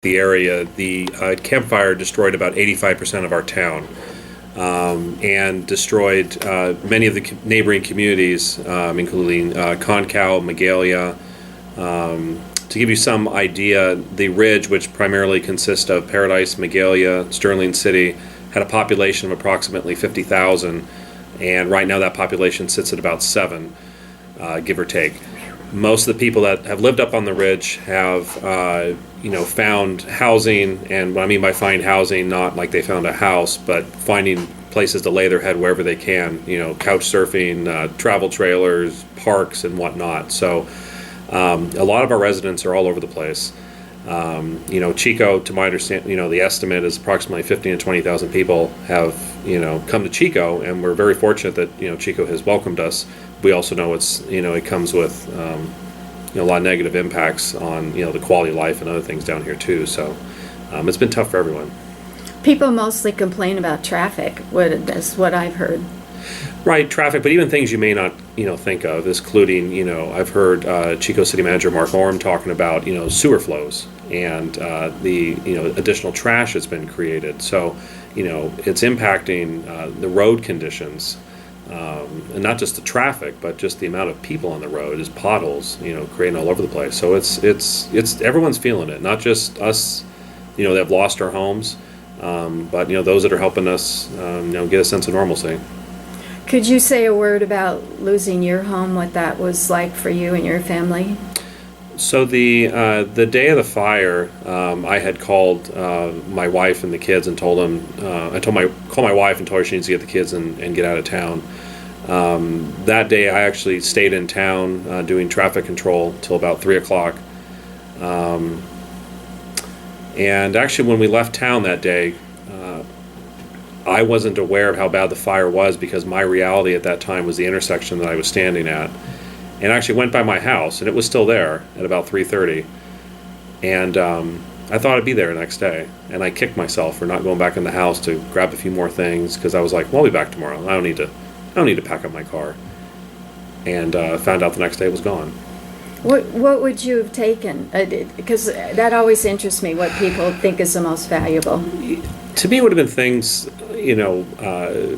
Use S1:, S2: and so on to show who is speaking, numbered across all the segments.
S1: the area, the campfire destroyed about 85% of our town, and destroyed many of the neighboring communities, including Concow, Magalia. To give you some idea, the ridge, which primarily consists of Paradise, Magalia, Sterling City, had a population of approximately 50,000, and right now that population sits at about 7, give or take. Most of the people that have lived up on the ridge have, found housing, and what I mean by find housing, not like they found a house, but finding places to lay their head wherever they can, couch surfing, travel trailers, parks, and whatnot. So a lot of our residents are all over the place. Chico, to my understanding, the estimate is approximately 15 to 20,000 people have, come to Chico, and we're very fortunate that, Chico has welcomed us. We also know it comes with, a lot of negative impacts on, the quality of life and other things down here too. So it's been tough for everyone.
S2: People mostly complain about traffic. That's what I've heard.
S1: Right, traffic, but even things you may not, think of, including, I've heard Chico City Manager Mark Orm talking about, sewer flows and the, additional trash that's been created. So, it's impacting the road conditions, and not just the traffic, but just the amount of people on the road, is potholes, creating all over the place. So it's everyone's feeling it, not just us, that have lost our homes, but those that are helping us, get a sense of normalcy.
S2: Could you say a word about losing your home, what that was like for you and your family?
S1: So the day of the fire, I had called my wife and the kids and told them, called my wife and told her she needs to get the kids and get out of town. That day I actually stayed in town doing traffic control till about 3 o'clock. And actually when we left town that day, I wasn't aware of how bad the fire was, because my reality at that time was the intersection that I was standing at. And I actually went by my house, and it was still there at about 3:30. And I thought I'd be there the next day. And I kicked myself for not going back in the house to grab a few more things, because I was like, well, I'll be back tomorrow. I don't need to pack up my car. And found out the next day it was gone.
S2: What would you have taken? Because that always interests me, what people think is the most valuable.
S1: To me, it would have been things,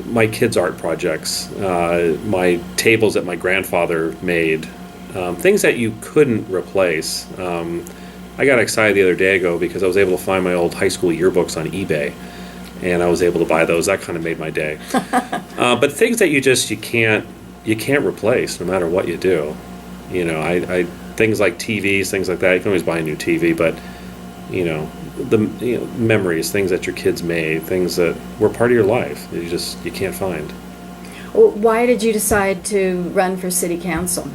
S1: my kids' art projects, my tables that my grandfather made, things that you couldn't replace. I got excited the other day ago because I was able to find my old high school yearbooks on eBay, and I was able to buy those. That kind of made my day. But things that you can't replace no matter what you do. Things like TVs, things like that. You can always buy a new TV, but memories, things that your kids made, things that were part of your life that you can't find.
S2: Why did you decide to run for city council?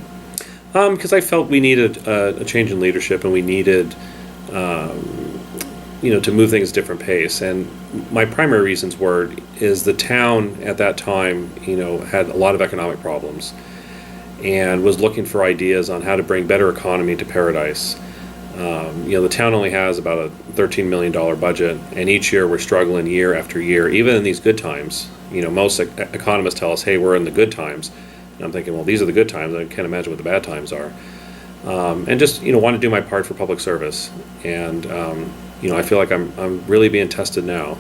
S1: Because I felt we needed a change in leadership, and we needed, to move things at a different pace. And my primary reasons is the town at that time, had a lot of economic problems, and was looking for ideas on how to bring better economy to Paradise. The town only has about a $13 million budget, and each year we're struggling year after year, even in these good times. Most economists tell us, hey, we're in the good times. And I'm thinking, well, these are the good times. I can't imagine what the bad times are. And just, want to do my part for public service. And, I feel like I'm really being tested now,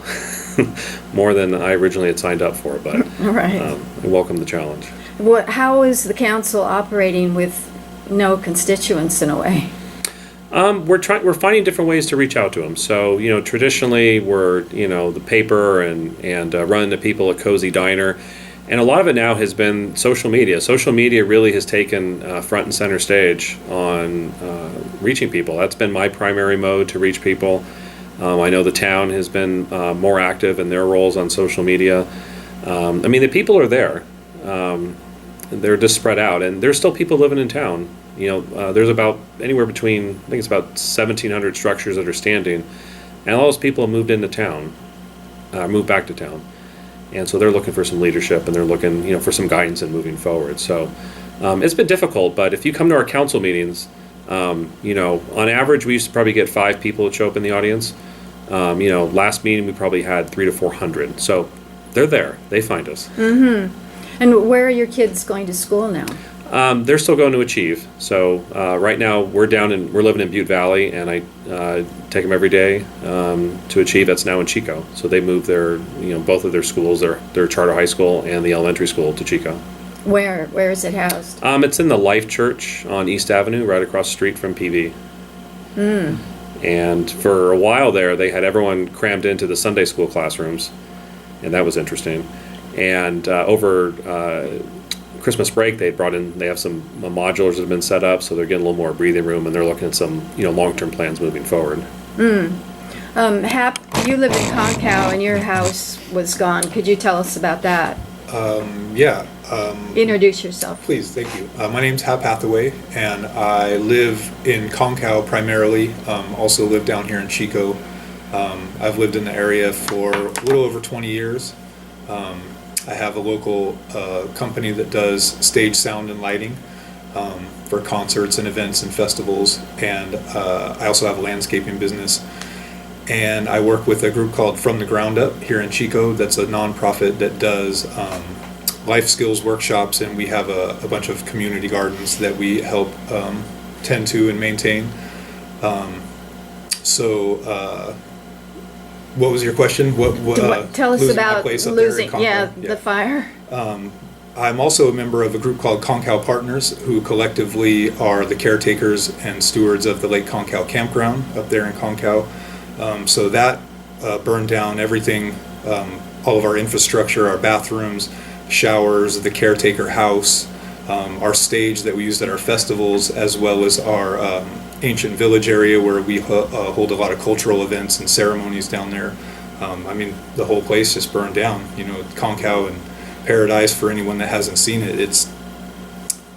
S1: more than I originally had signed up for. But
S2: right.
S1: I welcome the challenge.
S2: How is the council operating with no constituents in a way?
S1: We're finding different ways to reach out to them. So, traditionally we're, the paper and running to people at Cozy Diner. And a lot of it now has been social media. Social media really has taken front and center stage on reaching people. That's been my primary mode to reach people. I know the town has been more active in their roles on social media. The people are there. They're just spread out, and there's still people living in town. There's about anywhere between, I think it's about 1,700 structures that are standing, and all those people have moved into town, moved back to town. And so they're looking for some leadership, and they're looking, for some guidance in moving forward. So it's been difficult, but if you come to our council meetings, on average, we used to probably get 5 people to show up in the audience. Last meeting, we probably had 300 to 400. So they're there. They find us.
S2: Mm-hmm. And where are your kids going to school now?
S1: They're still going to Achieve. So right now we're living in Butte Valley, and I take them every day to Achieve. That's now in Chico. So they moved both of their schools, their charter high school and the elementary school, to Chico.
S2: Where is it housed?
S1: It's in the Life Church on East Avenue, right across the street from PV. And for a while there, they had everyone crammed into the Sunday school classrooms, and that was interesting. And over Christmas break, they have some modulars that have been set up, so they're getting a little more breathing room, and they're looking at some long-term plans moving forward.
S2: Hap, you live in Concow, and your house was gone. Could you tell us about that?
S3: Yeah.
S2: Introduce yourself.
S3: Please, thank you. My name's Hap Hathaway, and I live in Concow primarily. Also live down here in Chico. I've lived in the area for a little over 20 years. I have a local company that does stage sound and lighting for concerts and events and festivals, and I also have a landscaping business. And I work with a group called From the Ground Up here in Chico. That's a nonprofit that does life skills workshops, and we have a bunch of community gardens that we help tend to and maintain. What was your question?
S2: Tell us about losing, the fire.
S3: I'm also a member of a group called Concow Partners, who collectively are the caretakers and stewards of the Lake Concow campground up there in Concow. So that burned down everything, all of our infrastructure, our bathrooms, showers, the caretaker house, our stage that we used at our festivals, as well as our ancient village area where we hold a lot of cultural events and ceremonies down there. The whole place just burned down. Concow and Paradise, for anyone that hasn't seen it, it's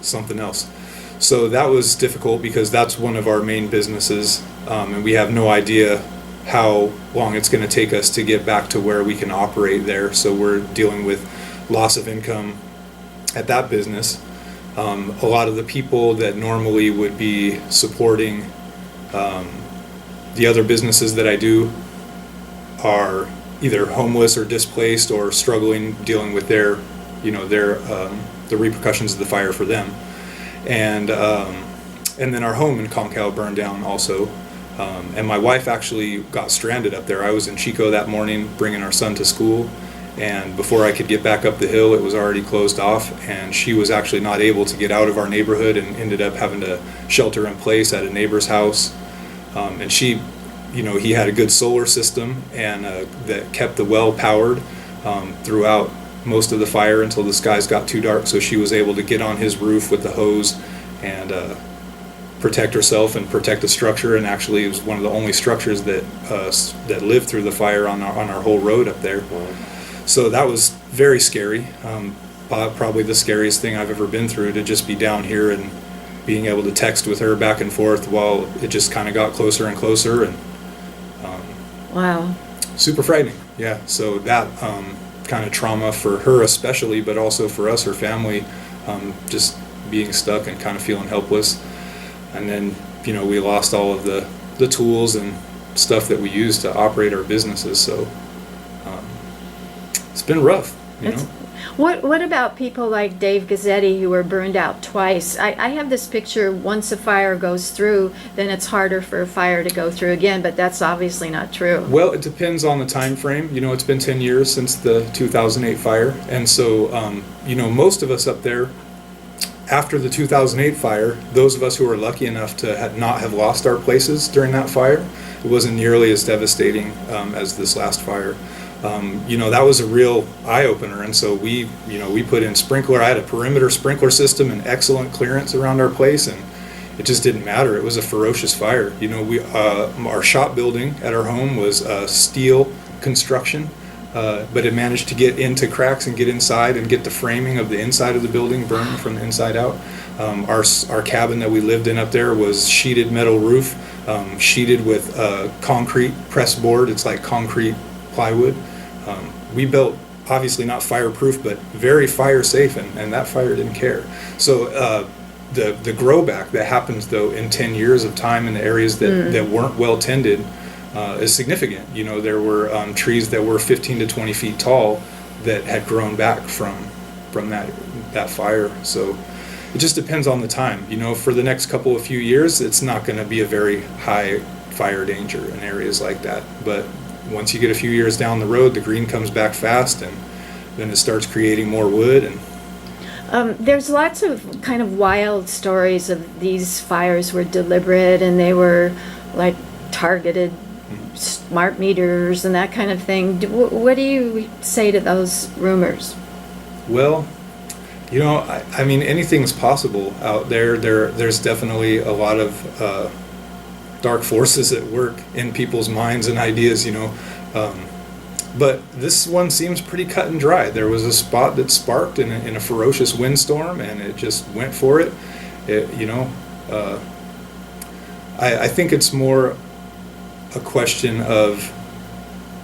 S3: something else. So that was difficult because that's one of our main businesses, and we have no idea how long it's going to take us to get back to where we can operate there. So we're dealing with loss of income at that business. A lot of the people that normally would be supporting the other businesses that I do are either homeless or displaced or struggling dealing with the repercussions of the fire for them. And then our home in Concow burned down also. And my wife actually got stranded up there. I was in Chico that morning bringing our son to school, and before I could get back up the hill, it was already closed off, and she was actually not able to get out of our neighborhood and ended up having to shelter in place at a neighbor's house. And she, he had a good solar system and that kept the well powered throughout most of the fire until the skies got too dark, so she was able to get on his roof with the hose and protect herself and protect the structure. And actually it was one of the only structures that lived through the fire on our whole road up there.
S1: Wow.
S3: So that was very scary. Probably the scariest thing I've ever been through, to just be down here and being able to text with her back and forth while it just kind of got closer and closer, and
S2: wow,
S3: super frightening. Yeah, so that kind of trauma for her especially, but also for us, her family, just being stuck and kind of feeling helpless. And then, we lost all of the tools and stuff that we use to operate our businesses. So it's been rough,
S2: What about people like Dave Gazzetti who were burned out twice? I have this picture, once a fire goes through, then it's harder for a fire to go through again, but that's obviously not true.
S3: Well, it depends on the time frame. It's been 10 years since the 2008 fire. And so, most of us up there, after the 2008 fire, those of us who were lucky enough to not have lost our places during that fire, it wasn't nearly as devastating as this last fire. That was a real eye-opener, and so we put in sprinkler. I had a perimeter sprinkler system and excellent clearance around our place, and it just didn't matter. It was a ferocious fire. Our shop building at our home was steel construction, but it managed to get into cracks and get inside and get the framing of the inside of the building burned from the inside out. Our cabin that we lived in up there was sheeted metal roof, sheeted with concrete press board. It's like concrete plywood. We built, obviously not fireproof, but very fire safe, and that fire didn't care. So the grow back that happens though in 10 years of time in the areas that weren't well tended is significant. There were trees that were 15 to 20 feet tall that had grown back from that fire. So it just depends on the time. For the next couple of few years, it's not going to be a very high fire danger in areas like that. But once you get a few years down the road, the green comes back fast, and then it starts creating more wood. And
S2: there's lots of kind of wild stories of these fires were deliberate and they were like targeted smart meters and that kind of thing. What do you say to those rumors?
S3: Well, I mean, anything's possible out there. There's definitely a lot of dark forces at work in people's minds and ideas, but this one seems pretty cut and dry. There was a spot that sparked in a ferocious windstorm, and it just went for it. I think it's more a question of,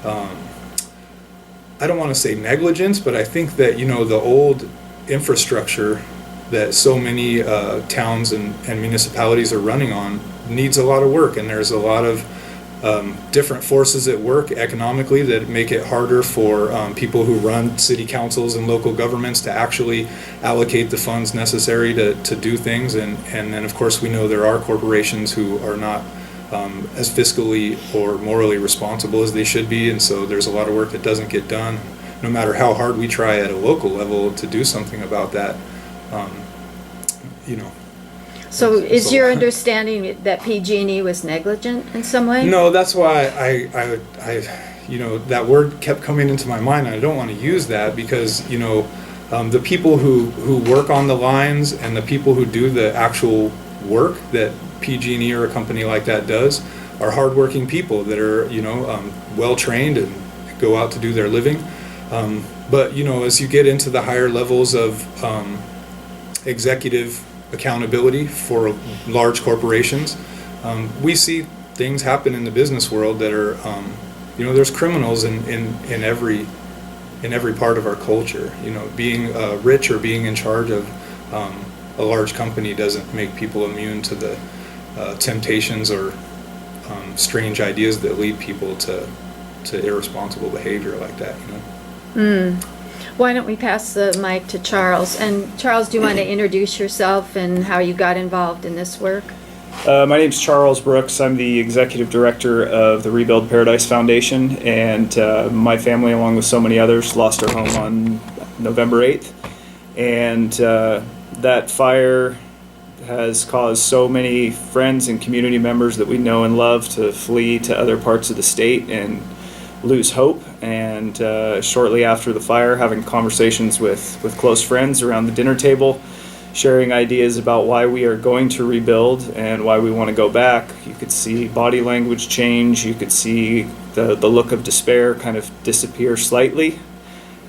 S3: I don't want to say negligence, but I think that, the old infrastructure that so many towns and municipalities are running on needs a lot of work, and there's a lot of different forces at work economically that make it harder for people who run city councils and local governments to actually allocate the funds necessary to do things. And then, of course, we know there are corporations who are not as fiscally or morally responsible as they should be, and so there's a lot of work that doesn't get done. No matter how hard we try at a local level to do something about that,
S2: So is your understanding that PG&E was negligent in some way?
S3: No, that's why I that word kept coming into my mind, and I don't want to use that because, the people who work on the lines and the people who do the actual work that PG&E or a company like that does are hardworking people that are, well-trained and go out to do their living. But, as you get into the higher levels of executive accountability for large corporations, we see things happen in the business world that are, there's criminals in every part of our culture. Being rich or being in charge of a large company doesn't make people immune to the temptations or strange ideas that lead people to irresponsible behavior like that.
S2: Why don't we pass the mic to Charles? And Charles, do you want to introduce yourself and how you got involved in this work?
S4: My name's Charles Brooks. I'm the executive director of the Rebuild Paradise Foundation, and my family, along with so many others, lost our home on November 8th. And that fire has caused so many friends and community members that we know and love to flee to other parts of the state and lose hope. And shortly after the fire, having conversations with close friends around the dinner table, sharing ideas about why we are going to rebuild and why we want to go back. You could see body language change. You could see the look of despair kind of disappear slightly.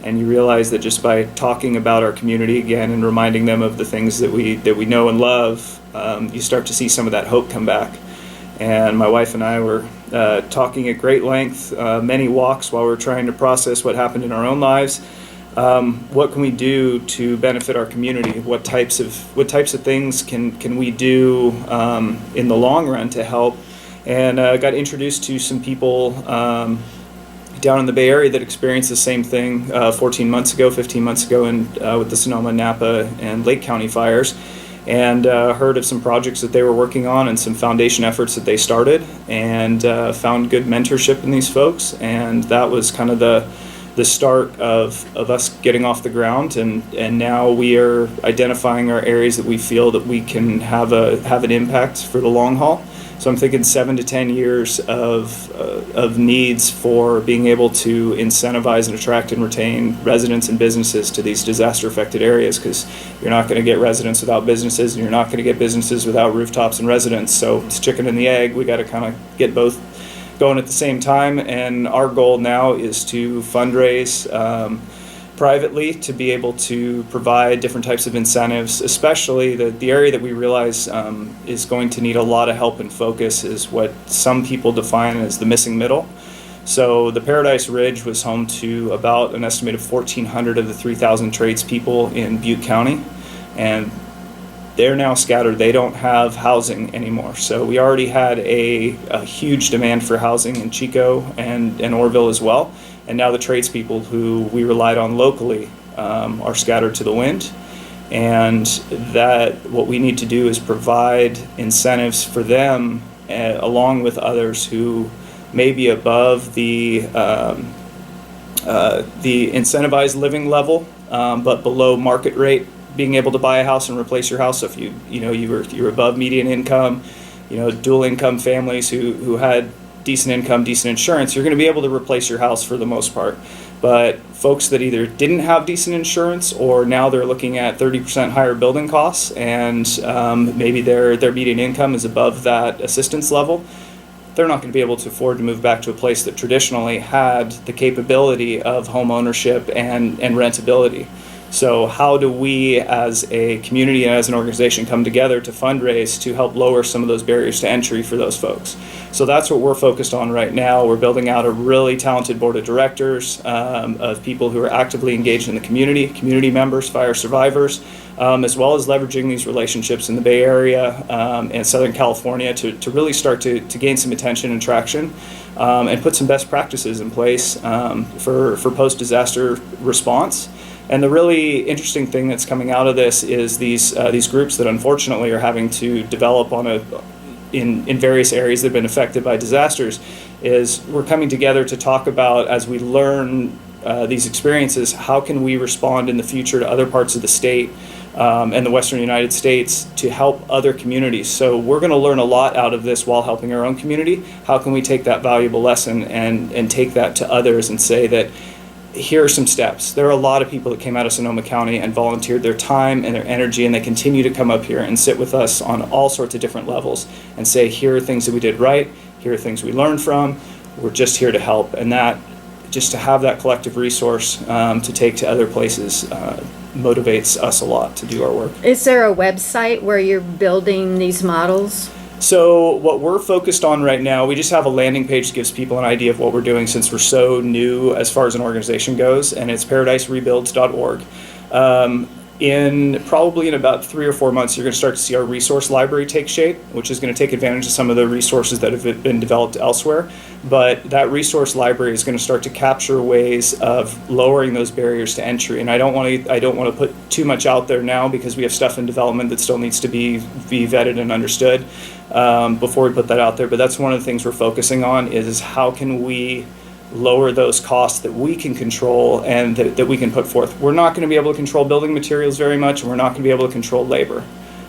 S4: And you realize that just by talking about our community again and reminding them of the things that we know and love, you start to see some of that hope come back. And my wife and I were talking at great length, many walks while we were trying to process what happened in our own lives. What can we do to benefit our community? What types of things can we do in the long run to help? And got introduced to some people down in the Bay Area that experienced the same thing 15 months ago, with the Sonoma, Napa, and Lake County fires. And heard of some projects that they were working on and some foundation efforts that they started, and found good mentorship in these folks. And that was kind of the start of us getting off the ground, and now we are identifying our areas that we feel that we can have an impact for the long haul. So I'm thinking 7 to 10 years of needs for being able to incentivize and attract and retain residents and businesses to these disaster-affected areas, because you're not going to get residents without businesses, and you're not going to get businesses without rooftops and residents. So it's chicken and the egg. We got to kind of get both going at the same time. And our goal now is to fundraise privately to be able to provide different types of incentives, especially the area that we realize is going to need a lot of help and focus is what some people define as the missing middle. So the Paradise Ridge was home to about an estimated 1,400 of the 3,000 tradespeople in Butte County, and they're now scattered. They don't have housing anymore. So we already had a huge demand for housing in Chico and Orville as well. And now the tradespeople who we relied on locally are scattered to the wind. And that what we need to do is provide incentives for them, along with others who may be above the incentivized living level, but below market rate, being able to buy a house and replace your house. So if you're above median income, dual income families who had decent income, decent insurance, you're going to be able to replace your house for the most part. But folks that either didn't have decent insurance, or now they're looking at 30% higher building costs, and maybe their median income is above that assistance level, they're not going to be able to afford to move back to a place that traditionally had the capability of home ownership and rentability. So how do we as a community and as an organization come together to fundraise to help lower some of those barriers to entry for those folks? So that's what we're focused on right now. We're building out a really talented board of directors of people who are actively engaged in the community members, fire survivors, as well as leveraging these relationships in the Bay Area and Southern California to really start to gain some attention and traction, and put some best practices in place for post-disaster response. And the really interesting thing that's coming out of this is these groups that unfortunately are having to develop in various areas that have been affected by disasters, is we're coming together to talk about, as we learn these experiences, how can we respond in the future to other parts of the state and the Western United States to help other communities. So we're going to learn a lot out of this while helping our own community. How can we take that valuable lesson and take that to others and say that here are some steps. There are a lot of people that came out of Sonoma County and volunteered their time and their energy, and they continue to come up here and sit with us on all sorts of different levels and say, here are things that we did right, here are things we learned from, we're just here to help. And that, just to have that collective resource to take to other places motivates us a lot to do our work.
S2: Is there a website where you're building these models?
S4: So what we're focused on right now, we just have a landing page that gives people an idea of what we're doing since we're so new as far as an organization goes, and it's paradiserebuilds.org. Probably in about 3 or 4 months, you're going to start to see our resource library take shape, which is going to take advantage of some of the resources that have been developed elsewhere. But that resource library is going to start to capture ways of lowering those barriers to entry. And I don't want to put too much out there now, because we have stuff in development that still needs to be vetted and understood before we put that out there. But that's one of the things we're focusing on, is how can we lower those costs that we can control and that we can put forth. We're not going to be able to control building materials very much, and we're not going to be able to control labor.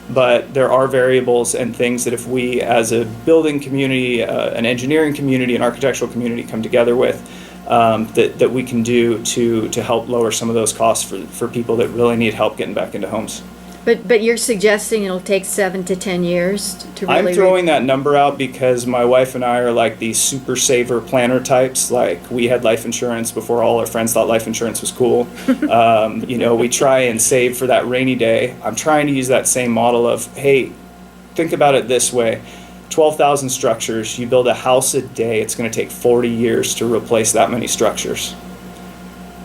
S4: But there are variables and things that if we as a building community, an engineering community, an architectural community come together with, that we can do to help lower some of those costs for people that really need help getting back into homes.
S2: But you're suggesting it'll take 7 to 10 years to really...
S4: I'm throwing that number out because my wife and I are like these super saver planner types. Like, we had life insurance before all our friends thought life insurance was cool. We try and save for that rainy day. I'm trying to use that same model of, hey, think about it this way. 12,000 structures, you build a house a day, it's going to take 40 years to replace that many structures.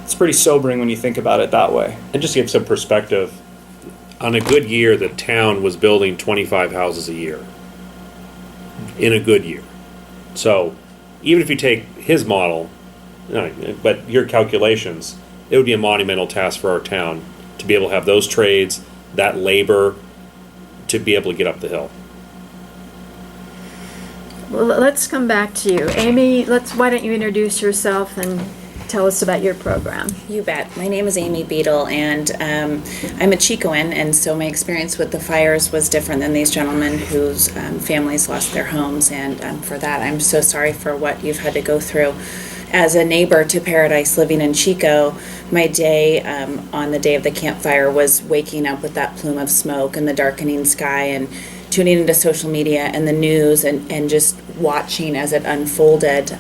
S4: It's pretty sobering when you think about it that way.
S1: And just to give some perspective, on a good year, the town was building 25 houses a year. In a good year. So, even if you take his model, but your calculations, it would be a monumental task for our town to be able to have those trades, that labor, to be able to get up the hill.
S2: Well, let's come back to you. Amy, why don't you introduce yourself and tell us about your program.
S5: You bet. My name is Amy Beadle, and I'm a Chicoan, and so my experience with the fires was different than these gentlemen whose families lost their homes, and for that I'm so sorry for what you've had to go through. As a neighbor to Paradise living in Chico, my day on the day of the campfire was waking up with that plume of smoke and the darkening sky, and tuning into social media and the news, and just watching as it unfolded.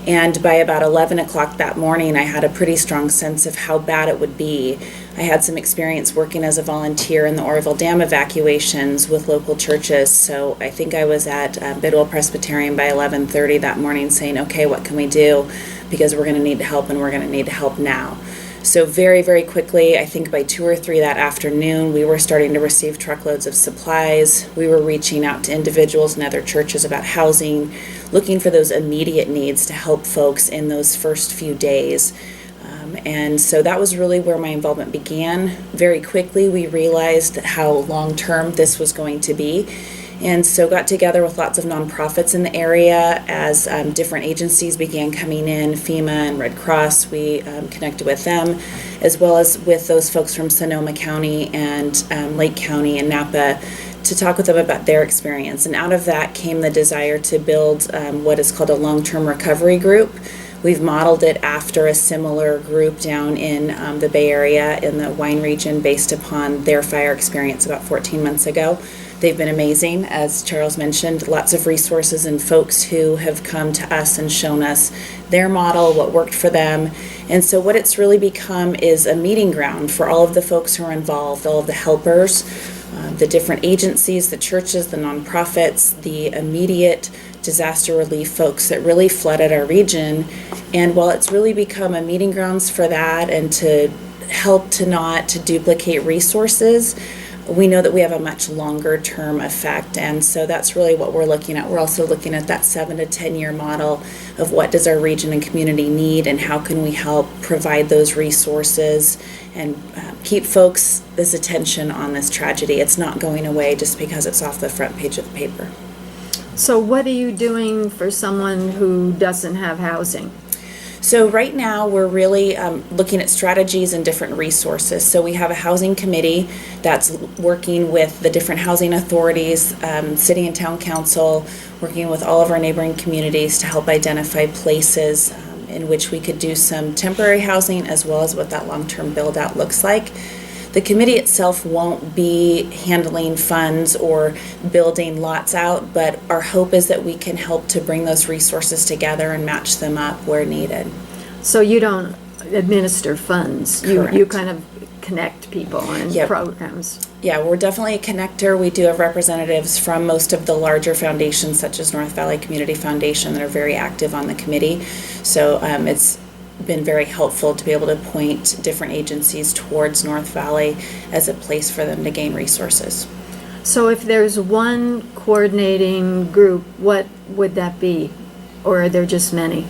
S5: And by about 11 o'clock that morning, I had a pretty strong sense of how bad it would be. I had some experience working as a volunteer in the Oroville Dam evacuations with local churches, so I think I was at Bidwell Presbyterian by 11:30 that morning saying, okay, what can we do? Because we're going to need help, and we're going to need help now. So very, very quickly, I think by 2 or 3 that afternoon, we were starting to receive truckloads of supplies. We were reaching out to individuals and other churches about housing, looking for those immediate needs to help folks in those first few days. And so that was really where my involvement began. Very quickly, we realized how long-term this was going to be. And so got together with lots of nonprofits in the area as different agencies began coming in, FEMA and Red Cross. We connected with them, as well as with those folks from Sonoma County and Lake County and Napa, to talk with them about their experience. And out of that came the desire to build what is called a long-term recovery group. We've modeled it after a similar group down in the Bay Area in the wine region based upon their fire experience about 14 months ago. They've been amazing, as Charles mentioned, lots of resources and folks who have come to us and shown us their model, what worked for them. And so what it's really become is a meeting ground for all of the folks who are involved, all of the helpers, the different agencies, the churches, the nonprofits, the immediate disaster relief folks that really flooded our region. And while it's really become a meeting grounds for that and to help to not to duplicate resources, we know that we have a much longer term effect, and so that's really what we're looking at. We're also looking at that 7 to 10 year model of what does our region and community need and how can we help provide those resources and keep folks' attention on this tragedy. It's not going away just because it's off the front page of the paper.
S2: So what are you doing for someone who doesn't have housing?
S5: So right now we're really looking at strategies and different resources. So we have a housing committee that's working with the different housing authorities, city and town council, working with all of our neighboring communities to help identify places in which we could do some temporary housing as well as what that long-term build-out looks like. The committee itself won't be handling funds or building lots out, but our hope is that we can help to bring those resources together and match them up where needed.
S2: So you don't administer funds? You
S5: Correct.
S2: kind of connect people and
S5: Yep.
S2: programs?
S5: Yeah, we're definitely a connector. We do have representatives from most of the larger foundations, such as North Valley Community Foundation, that are very active on the committee. So it's been very helpful to be able to point different agencies towards North Valley as a place for them to gain resources.
S2: So if there's one coordinating group, what would that be? Or are there just many?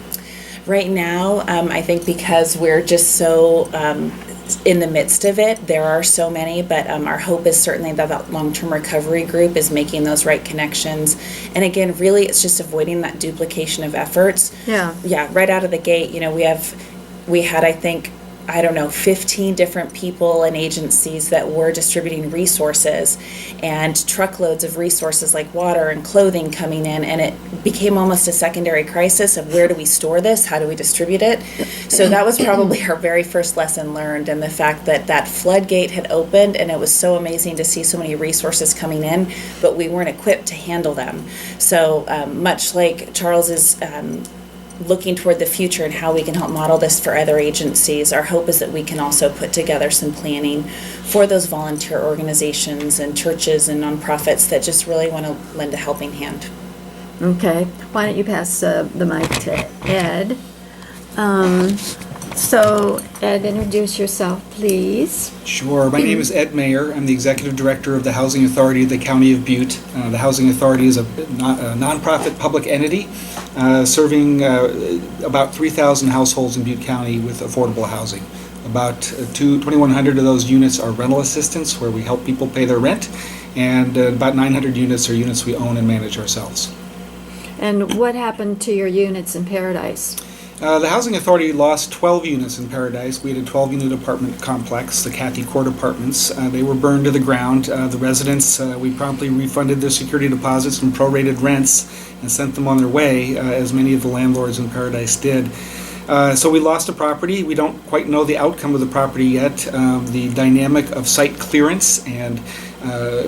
S5: Right now, I think because we're just so in the midst of it, there are so many, but our hope is certainly that that long-term recovery group is making those right connections. And again, really, it's just avoiding that duplication of efforts.
S2: Yeah.
S5: Yeah, right out of the gate, we had, I think, 15 different people and agencies that were distributing resources and truckloads of resources like water and clothing coming in, and it became almost a secondary crisis of where do we store this, how do we distribute it. So that was probably our very first lesson learned, and the fact that that floodgate had opened and it was so amazing to see so many resources coming in, but we weren't equipped to handle them. So much like Charles is looking toward the future and how we can help model this for other agencies, our hope is that we can also put together some planning for those volunteer organizations and churches and nonprofits that just really want to lend a helping hand.
S2: Okay. Why don't you pass the mic to Ed? So, Ed, introduce yourself, please.
S6: Sure. My name is Ed Mayer. I'm the Executive Director of the Housing Authority of the County of Butte. The Housing Authority is a nonprofit public entity serving about 3,000 households in Butte County with affordable housing. About 2,100 of those units are rental assistance, where we help people pay their rent, and about 900 units are units we own and manage ourselves.
S2: And what happened to your units in Paradise?
S6: The Housing Authority lost 12 units in Paradise. We had a 12-unit apartment complex, the Cathy Court Apartments. They were burned to the ground. The residents, we promptly refunded their security deposits and prorated rents and sent them on their way, as many of the landlords in Paradise did. So we lost a property. We don't quite know the outcome of the property yet. The dynamic of site clearance and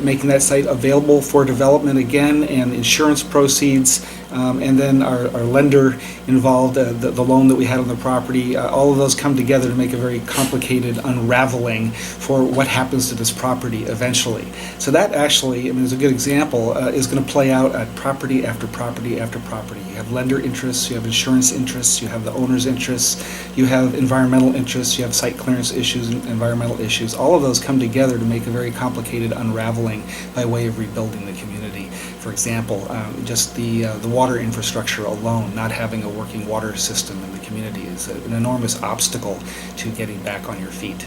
S6: making that site available for development again, and insurance proceeds, and then our lender involved, the loan that we had on the property, all of those come together to make a very complicated unraveling for what happens to this property eventually. So that actually, is a good example, is going to play out at property after property after property. You have lender interests, you have insurance interests, you have the owner's interests, you have environmental interests, you have site clearance issues and environmental issues. All of those come together to make a very complicated unraveling by way of rebuilding the community. For example, just the water infrastructure alone, not having a working water system in the community is an enormous obstacle to getting back on your feet.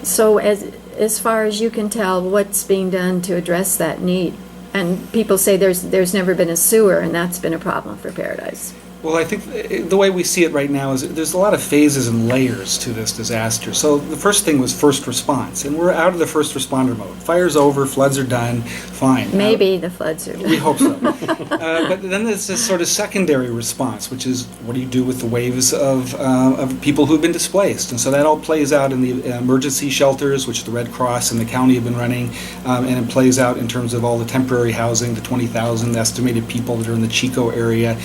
S2: So as far as you can tell, what's being done to address that need? And people say there's never been a sewer, and that's been a problem for Paradise.
S6: Well, I think the way we see it right now is there's a lot of phases and layers to this disaster. So the first thing was first response, and we're out of the first responder mode. Fire's over, floods are done, fine.
S2: Maybe the floods are.
S6: We hope so. But then there's this sort of secondary response, which is what do you do with the waves of people who've been displaced? And so that all plays out in the emergency shelters, which the Red Cross and the county have been running, and it plays out in terms of all the temporary housing, the 20,000 estimated people that are in the Chico area.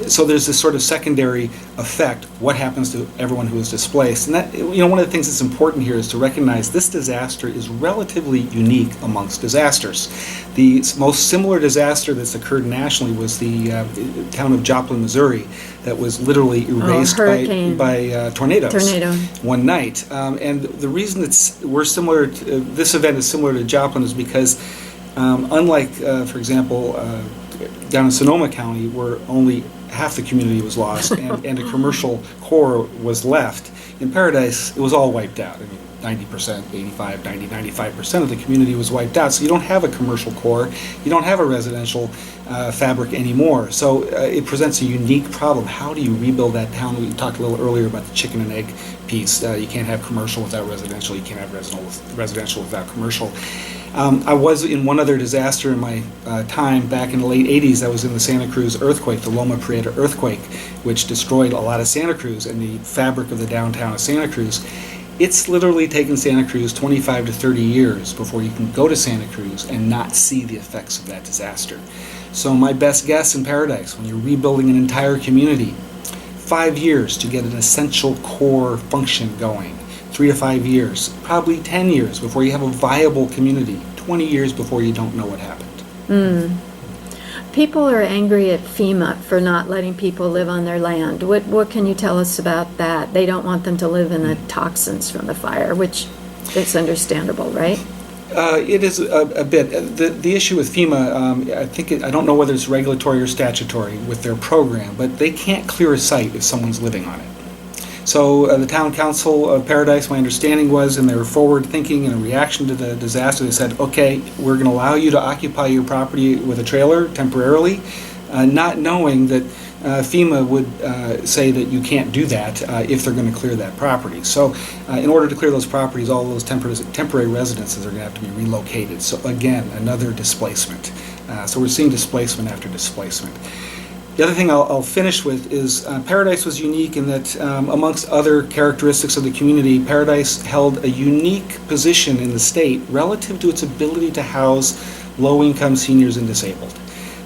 S6: So there's this sort of secondary effect. What happens to everyone who is displaced? And that, one of the things that's important here is to recognize this disaster is relatively unique amongst disasters. The most similar disaster that's occurred nationally was the town of Joplin, Missouri, that was literally erased by tornadoes.
S2: Tornado.
S6: One night. And the reason we're similar to, this event is similar to Joplin is because unlike, for example, down in Sonoma County, where only half the community was lost and a commercial core was left, in Paradise, it was all wiped out. I mean, 90%, 85, 90, 95% of the community was wiped out. So you don't have a commercial core, you don't have a residential fabric anymore. So it presents a unique problem. How do you rebuild that town? We talked a little earlier about the chicken and egg piece. You can't have commercial without residential, you can't have residential without commercial. I was in one other disaster in my time back in the late 80s. I was in the Santa Cruz earthquake, the Loma Prieta earthquake, which destroyed a lot of Santa Cruz and the fabric of the downtown of Santa Cruz. It's literally taken Santa Cruz 25 to 30 years before you can go to Santa Cruz and not see the effects of that disaster. So my best guess in Paradise, when you're rebuilding an entire community, 5 years to get an essential core function going. 3 to 5 years, probably 10 years before you have a viable community, 20 years before you don't know what happened.
S2: People are angry at FEMA for not letting people live on their land. What can you tell us about that? They don't want them to live in the toxins from the fire, which is understandable, right?
S6: It is a bit. The issue with FEMA, I don't know whether it's regulatory or statutory with their program, but they can't clear a site if someone's living on it. So the town council of Paradise, my understanding was, and they were forward thinking in a reaction to the disaster, they said, okay, we're going to allow you to occupy your property with a trailer temporarily, not knowing that FEMA would say that you can't do that if they're going to clear that property. So in order to clear those properties, all those temporary residences are going to have to be relocated. So again, another displacement. So we're seeing displacement after displacement. The other thing I'll finish with is Paradise was unique in that amongst other characteristics of the community, Paradise held a unique position in the state relative to its ability to house low-income seniors and disabled.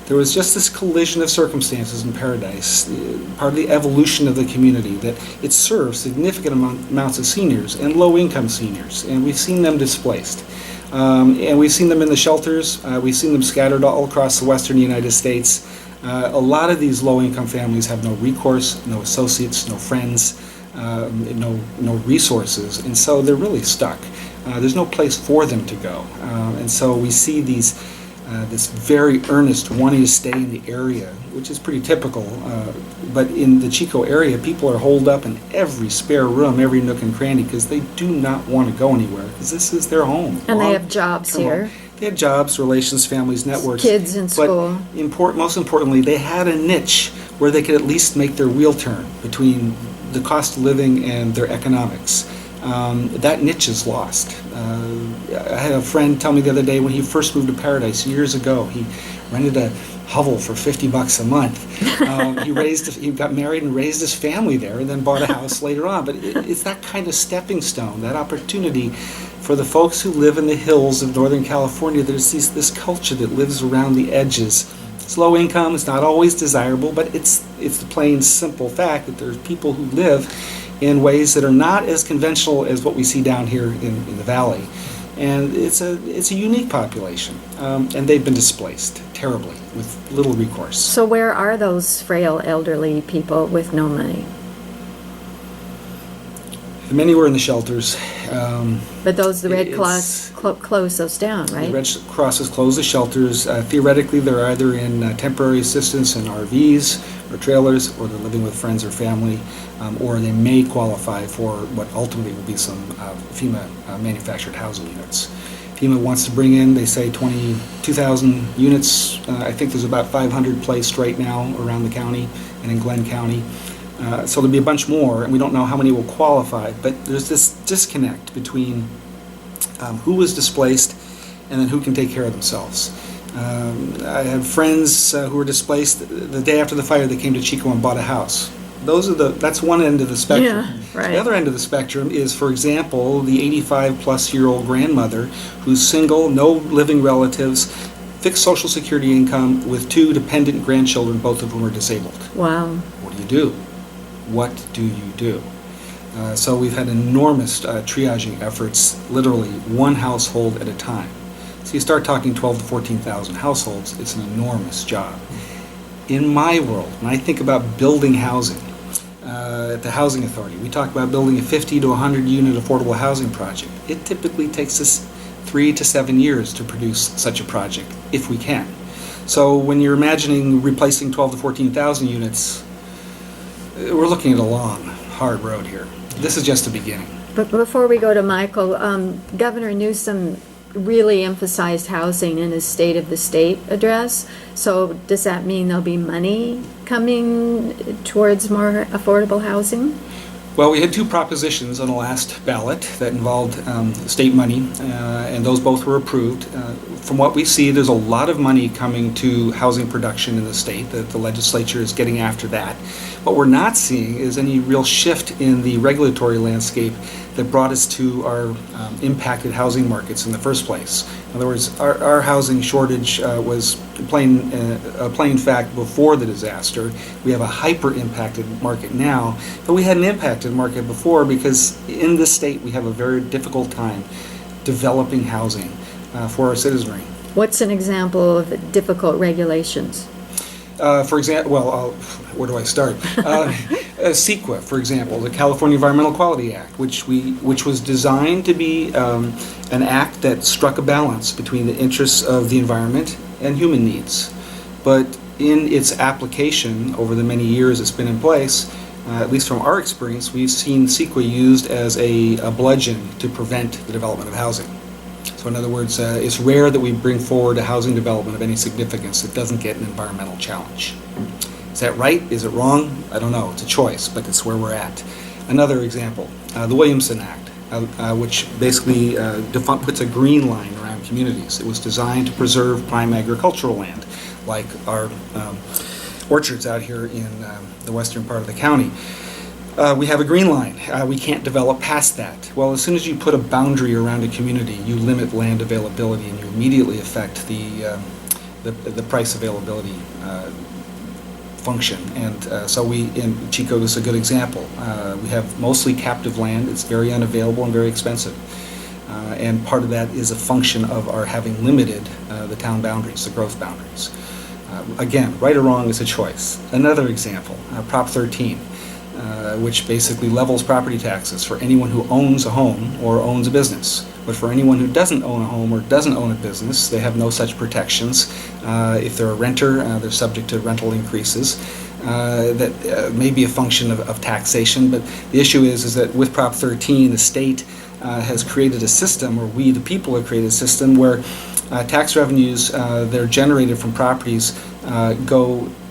S6: There was just this collision of circumstances in Paradise, part of the evolution of the community, that it serves significant amounts of seniors and low-income seniors, and we've seen them displaced. And we've seen them in the shelters, we've seen them scattered all across the western United States. A lot of these low-income families have no recourse, no associates, no friends, no resources, and so they're really stuck. There's no place for them to go, and so we see this very earnest wanting to stay in the area, which is pretty typical. But in the Chico area, people are holed up in every spare room, every nook and cranny, because they do not want to go anywhere, because this is their home.
S2: And they have jobs here.
S6: They had jobs, relations, families, networks.
S2: Kids in school.
S6: But most importantly, they had a niche where they could at least make their wheel turn between the cost of living and their economics. That niche is lost. I had a friend tell me the other day when he first moved to Paradise years ago, he rented a hovel for $50 a month. He got married and raised his family there, and then bought a house later on. But it's that kind of stepping stone, that opportunity for the folks who live in the hills of Northern California. There's this culture that lives around the edges. It's low income. It's not always desirable, but it's the plain simple fact that there's people who live in ways that are not as conventional as what we see down here in the valley. And it's a unique population, and they've been displaced terribly with little recourse.
S2: So where are those frail elderly people with no money?
S6: Many were in the shelters.
S2: But those, the Red
S6: It's-
S2: Cross closed those down,
S6: The
S2: right?
S6: Red Cross has closed the shelters. Theoretically, they're either in temporary assistance in RVs or trailers, or they're living with friends or family, or they may qualify for what ultimately will be some FEMA manufactured housing units. FEMA wants to bring in, they say, 22,000 units. I think there's about 500 placed right now around the county and in Glenn County. So there'll be a bunch more, and we don't know how many will qualify, but there's this disconnect between who was displaced and then who can take care of themselves. I have friends who were displaced the day after the fire. They came to Chico and bought a house. That's one end of the spectrum.
S2: Yeah, right.
S6: The other end of the spectrum is, for example, the 85-plus-year-old grandmother who's single, no living relatives, fixed Social Security income with 2 dependent grandchildren, both of whom are disabled.
S2: Wow.
S6: What do you do? What do you do? So we've had enormous triaging efforts, literally one household at a time. So you start talking 12 to 14,000 households, it's an enormous job. In my world, when I think about building housing, at the Housing Authority, we talk about building a 50 to 100 unit affordable housing project. It typically takes us 3 to 7 years to produce such a project, if we can. So when you're imagining replacing 12 to 14,000 units, we're looking at a long, hard road here. This is just the beginning.
S2: But before we go to Michael, Governor Newsom really emphasized housing in his State of the State address. So does that mean there'll be money coming towards more affordable housing?
S6: Well, we had 2 propositions on the last ballot that involved state money, and those both were approved. From what we see, there's a lot of money coming to housing production in the state. The legislature is getting after that. What we're not seeing is any real shift in the regulatory landscape that brought us to our impacted housing markets in the first place. In other words, our housing shortage was a plain fact before the disaster. We have a hyper-impacted market now, but we had an impacted market before because in this state we have a very difficult time developing housing for our citizenry.
S2: What's an example of difficult regulations?
S6: For example, where do I start? CEQA, for example, the California Environmental Quality Act, which was designed to be an act that struck a balance between the interests of the environment and human needs. But in its application over the many years it's been in place, at least from our experience, we've seen CEQA used as a bludgeon to prevent the development of housing. So in other words, it's rare that we bring forward a housing development of any significance that doesn't get an environmental challenge. Is that right? Is it wrong? I don't know. It's a choice, but it's where we're at. Another example, the Williamson Act, which basically puts a green line around communities. It was designed to preserve prime agricultural land, like our orchards out here in the western part of the county. We have a green line. We can't develop past that. Well, as soon as you put a boundary around a community, you limit land availability and you immediately affect the price availability function. And so in Chico, this is a good example. We have mostly captive land. It's very unavailable and very expensive. And part of that is a function of our having limited the town boundaries, the growth boundaries. Again, right or wrong is a choice. Another example, Prop 13. Which basically levels property taxes for anyone who owns a home or owns a business. But for anyone who doesn't own a home or doesn't own a business, they have no such protections. If they're a renter, they're subject to rental increases. That may be a function of taxation, but the issue is that with Prop 13, the state has created a system, or we, the people, have created a system where tax revenues that are generated from properties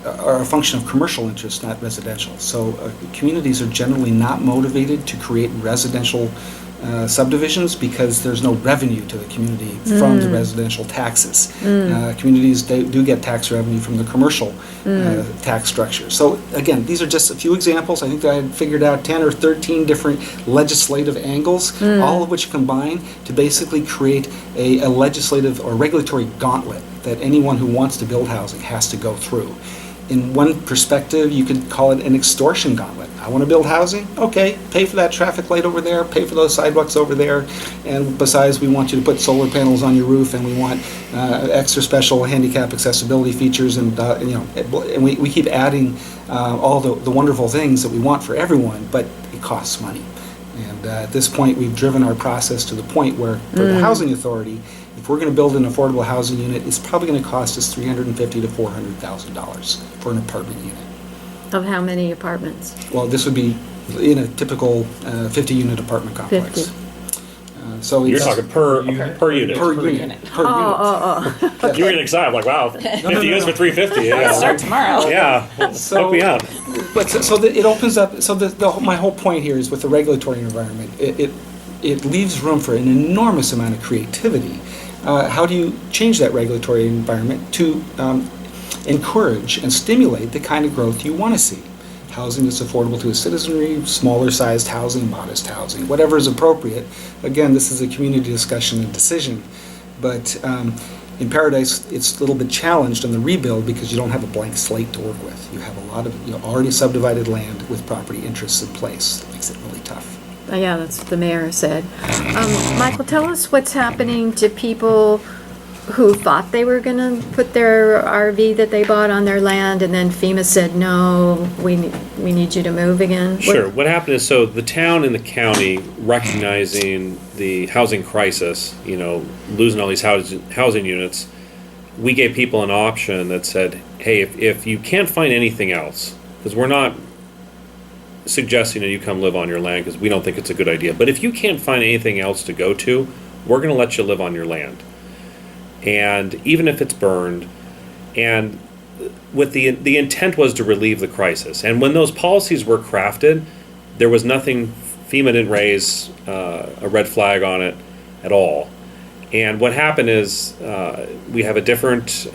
S6: are a function of commercial interest, not residential. So communities are generally not motivated to create residential subdivisions because there's no revenue to the community from the residential taxes. Communities do get tax revenue from the commercial tax structure. So again, these are just a few examples. I think that I had figured out 10 or 13 different legislative angles, all of which combine to basically create a legislative or regulatory gauntlet that anyone who wants to build housing has to go through. In one perspective, you could call it an extortion gauntlet. I want to build housing? Okay, pay for that traffic light over there, pay for those sidewalks over there, and besides, we want you to put solar panels on your roof, and we want extra special handicap accessibility features, and and we keep adding all the wonderful things that we want for everyone, but it costs money. And at this point, we've driven our process to the point where, for the housing authority, if we're going to build an affordable housing unit, it's probably going to cost us $350,000 to $400,000 for an apartment unit.
S2: Of how many apartments?
S6: Well, this would be in a typical 50-unit apartment complex.
S2: 50.
S6: So
S1: You're
S6: it's
S1: talking per unit.
S6: per unit. Per unit.
S1: You were getting excited. I'm like, wow, 50 units for 350. Yeah.
S5: Start tomorrow.
S1: Yeah.
S6: So-
S1: Hook me up.
S6: But it opens up. So my whole point here is with the regulatory environment, it leaves room for an enormous amount of creativity. How do you change that regulatory environment to encourage and stimulate the kind of growth you want to see? Housing that's affordable to a citizenry, smaller sized housing, modest housing, whatever is appropriate. Again, this is a community discussion and decision. But in Paradise, it's a little bit challenged on the rebuild because you don't have a blank slate to work with. You have a lot of already subdivided land with property interests in place. That makes it really tough.
S2: Yeah, that's what the mayor said. Michael, tell us what's happening to people who thought they were going to put their RV that they bought on their land, and then FEMA said, no, we need you to move again.
S1: Sure. What happened is, so the town and the county, recognizing the housing crisis, losing all these housing units, we gave people an option that said, hey, if you can't find anything else, because we're not suggesting that you come live on your land because we don't think it's a good idea, but if you can't find anything else to go to, we're going to let you live on your land. And even if it's burned, and with the intent was to relieve the crisis. And when those policies were crafted, there was nothing, FEMA didn't raise a red flag on it at all. And what happened is we have a different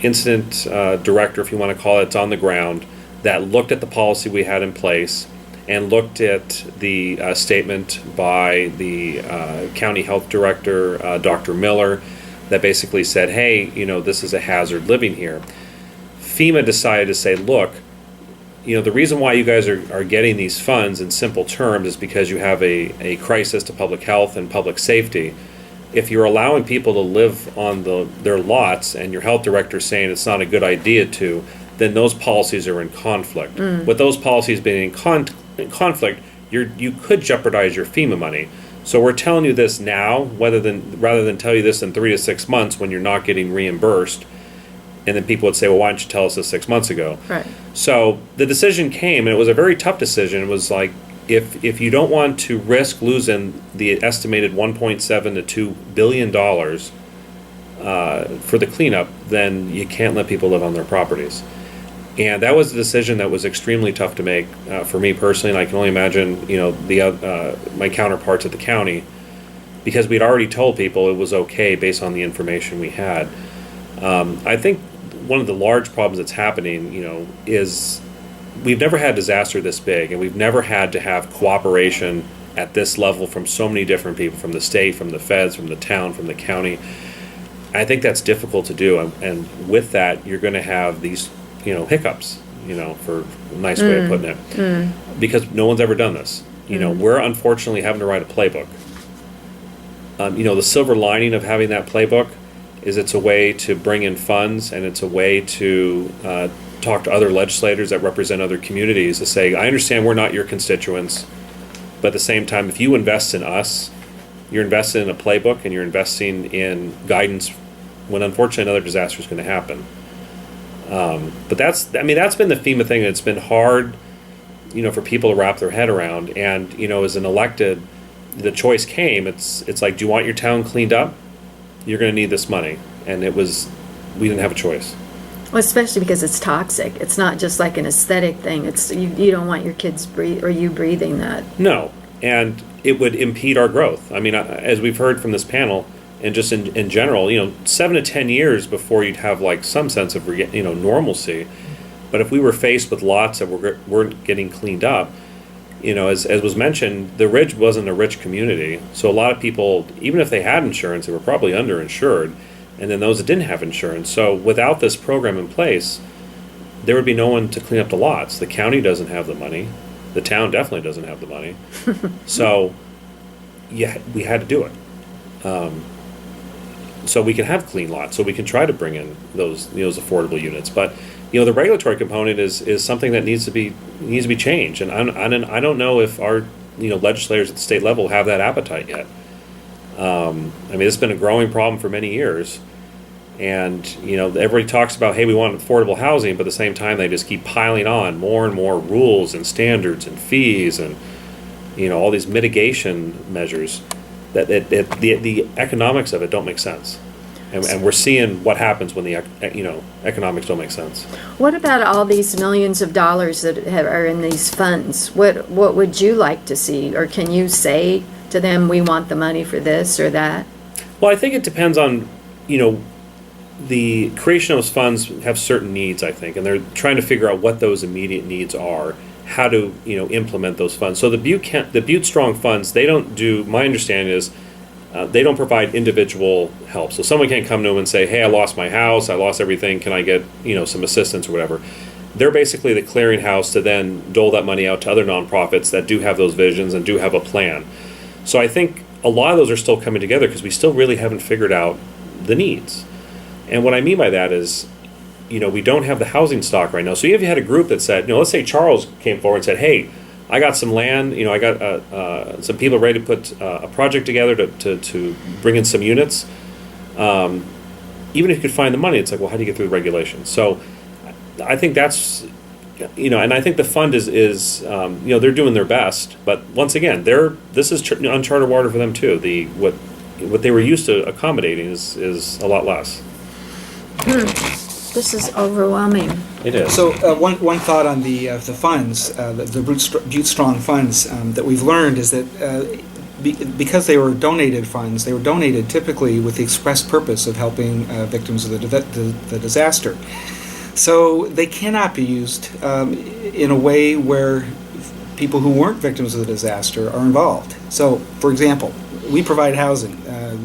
S1: incident director, if you want to call it, it's on the ground, that looked at the policy we had in place and looked at the statement by the county health director, Dr. Miller, that basically said, hey, this is a hazard living here. FEMA decided to say, look, the reason why you guys are getting these funds in simple terms is because you have a crisis to public health and public safety. If you're allowing people to live on their lots and your health director is saying it's not a good idea to, then those policies are in conflict. With those policies being in conflict, you could jeopardize your FEMA money. So we're telling you this now, rather than tell you this in 3 to 6 months when you're not getting reimbursed. And then people would say, well, why didn't you tell us this 6 months ago?
S2: Right.
S1: So the decision came, and it was a very tough decision. It was like, if you don't want to risk losing the estimated $1.7 to $2 billion for the cleanup, then you can't let people live on their properties. And that was a decision that was extremely tough to make for me personally, and I can only imagine, my counterparts at the county, because we'd already told people it was okay based on the information we had. I think one of the large problems that's happening, is we've never had a disaster this big, and we've never had to have cooperation at this level from so many different people, from the state, from the feds, from the town, from the county. I think that's difficult to do, and with that, you're going to have these hiccups, for a nice way of putting it, because no one's ever done this. We're unfortunately having to write a playbook. The silver lining of having that playbook is it's a way to bring in funds, and it's a way to talk to other legislators that represent other communities to say, I understand we're not your constituents, but at the same time, if you invest in us, you're investing in a playbook, and you're investing in guidance when unfortunately another disaster is going to happen. But that's been the FEMA thing. It's been hard, for people to wrap their head around. And, as an elected, the choice came. It's like, do you want your town cleaned up? You're going to need this money. And we didn't have a choice.
S2: Well, especially because it's toxic. It's not just like an aesthetic thing. It's you don't want your kids breathing that.
S1: No, and it would impede our growth. As we've heard from this panel, and just in general, 7 to 10 years before you'd have like some sense of normalcy. But if we were faced with lots that weren't getting cleaned up, as was mentioned, the Ridge wasn't a rich community, so a lot of people, even if they had insurance, they were probably underinsured, and then those that didn't have insurance. So without this program in place, there would be no one to clean up the lots. The county doesn't have the money. The town definitely doesn't have the money. So yeah, we had to do it. So we can have clean lots, so we can try to bring in those affordable units. But the regulatory component is something that needs to be changed. And I don't know if our legislators at the state level have that appetite yet. I mean, it's been a growing problem for many years. And, everybody talks about, hey, we want affordable housing, but at the same time, they just keep piling on more and more rules and standards and fees and, all these mitigation measures that the economics of it don't make sense. And we're seeing what happens when the, economics don't make sense.
S2: What about all these millions of dollars that are in these funds? What would you like to see? Or can you say to them, we want the money for this or that?
S1: Well, I think it depends on, the creation of those funds have certain needs, I think, and they're trying to figure out what those immediate needs are, how to, implement those funds. So the Butte Strong funds, they don't do, my understanding is, they don't provide individual help. So someone can't come to them and say, hey, I lost my house, I lost everything, can I get, some assistance or whatever. They're basically the clearinghouse to then dole that money out to other nonprofits that do have those visions and do have a plan. So I think a lot of those are still coming together because we still really haven't figured out the needs. And what I mean by that is, we don't have the housing stock right now. So if you had a group that said, let's say Charles came forward and said, hey, I got some land, I got some people ready to put a project together to bring in some units. Even if you could find the money, it's like, well, how do you get through the regulations? So I think that's, and I think the fund is they're doing their best. But once again, this is uncharted water for them too. What they were used to accommodating is a lot less.
S2: This is overwhelming.
S1: It is.
S6: So one thought on the funds, the Butte Strong funds that we've learned is that because they were donated funds, they were donated typically with the express purpose of helping victims of the disaster. So they cannot be used in a way where people who weren't victims of the disaster are involved. So, for example, we provide housing,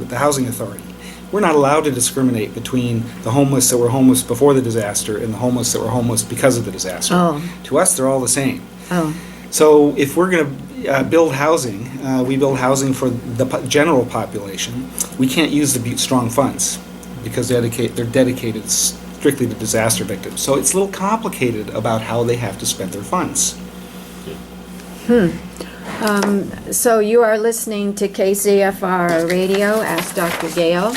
S6: the Housing Authority. We're not allowed to discriminate between the homeless that were homeless before the disaster and the homeless that were homeless because of the disaster.
S2: Oh.
S6: To us, they're all the same.
S2: Oh.
S6: So if we're going to build housing, we build housing for the general population. We can't use the Butte Strong funds because they're dedicated strictly to disaster victims. So it's a little complicated about how they have to spend their funds.
S2: So you are listening to KZFR Radio, Ask Dr. Gale.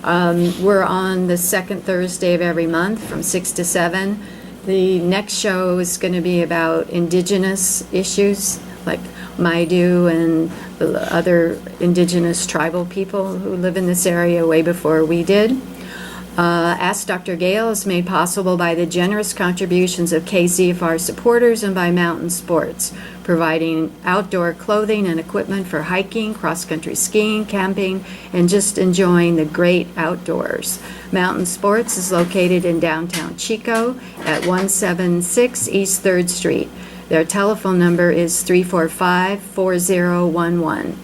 S2: We're on the second Thursday of every month from 6 to 7. The next show is going to be about indigenous issues like Maidu and the other indigenous tribal people who live in this area way before we did. Ask Dr. Gale is made possible by the generous contributions of KZFR supporters and by Mountain Sports, providing outdoor clothing and equipment for hiking, cross-country skiing, camping, and just enjoying the great outdoors. Mountain Sports is located in downtown Chico at 176 East 3rd Street. Their telephone number is 345-4011.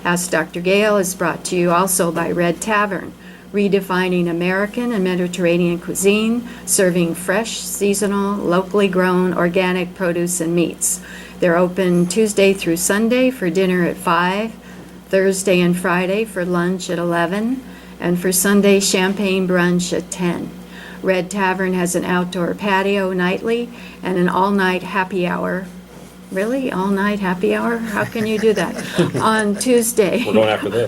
S2: Ask Dr. Gale is brought to you also by Red Tavern, redefining American and Mediterranean cuisine, serving fresh, seasonal, locally grown, organic produce and meats. They're open Tuesday through Sunday for dinner at 5, Thursday and Friday for lunch at 11, and for Sunday champagne brunch at 10. Red Tavern has an outdoor patio nightly and an all-night happy hour. Really? All-night happy hour? How can you do that? On Tuesday.
S1: We're going after this,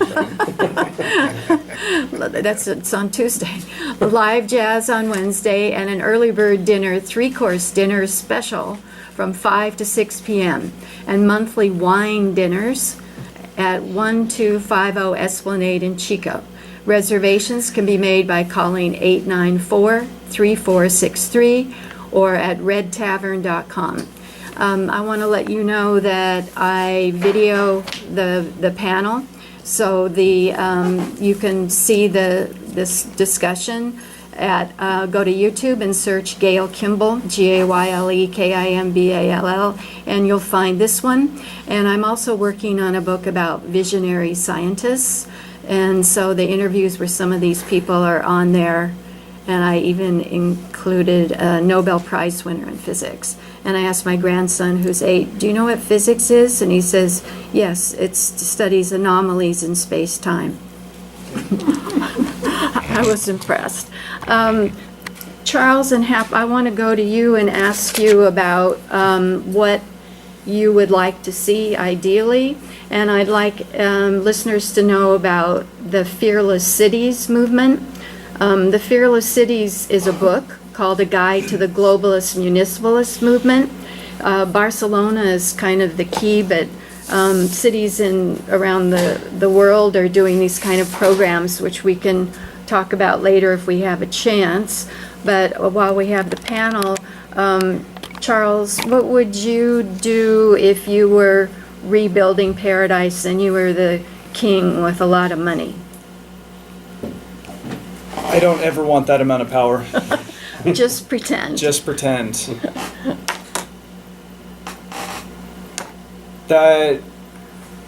S1: right?
S2: It's on Tuesday. Live jazz on Wednesday and an early bird dinner, 3-course dinner special from 5 to 6 p.m. and monthly wine dinners at 1250 Esplanade in Chico. Reservations can be made by calling 894-3463 or at redtavern.com. I want to let you know that I video the panel, so you can see this discussion at go to YouTube and search Gayle Kimball, GaylekImball, and you'll find this one. And I'm also working on a book about visionary scientists, and so the interviews where some of these people are on there, and I even included a Nobel Prize winner in physics. And I asked my grandson, who's 8, do you know what physics is? And he says, yes, it studies anomalies in space-time. I was impressed. Charles and Hap, I want to go to you and ask you about what you would like to see ideally. And I'd like listeners to know about the Fearless Cities movement. The Fearless Cities is a book called A Guide to the Globalist Municipalist Movement. Barcelona is kind of the key, but cities around the world are doing these kind of programs, which we can talk about later if we have a chance. But while we have the panel, Charles, what would you do if you were rebuilding Paradise and you were the king with a lot of money?
S4: I don't ever want that amount of power.
S2: Just pretend.
S4: Just pretend.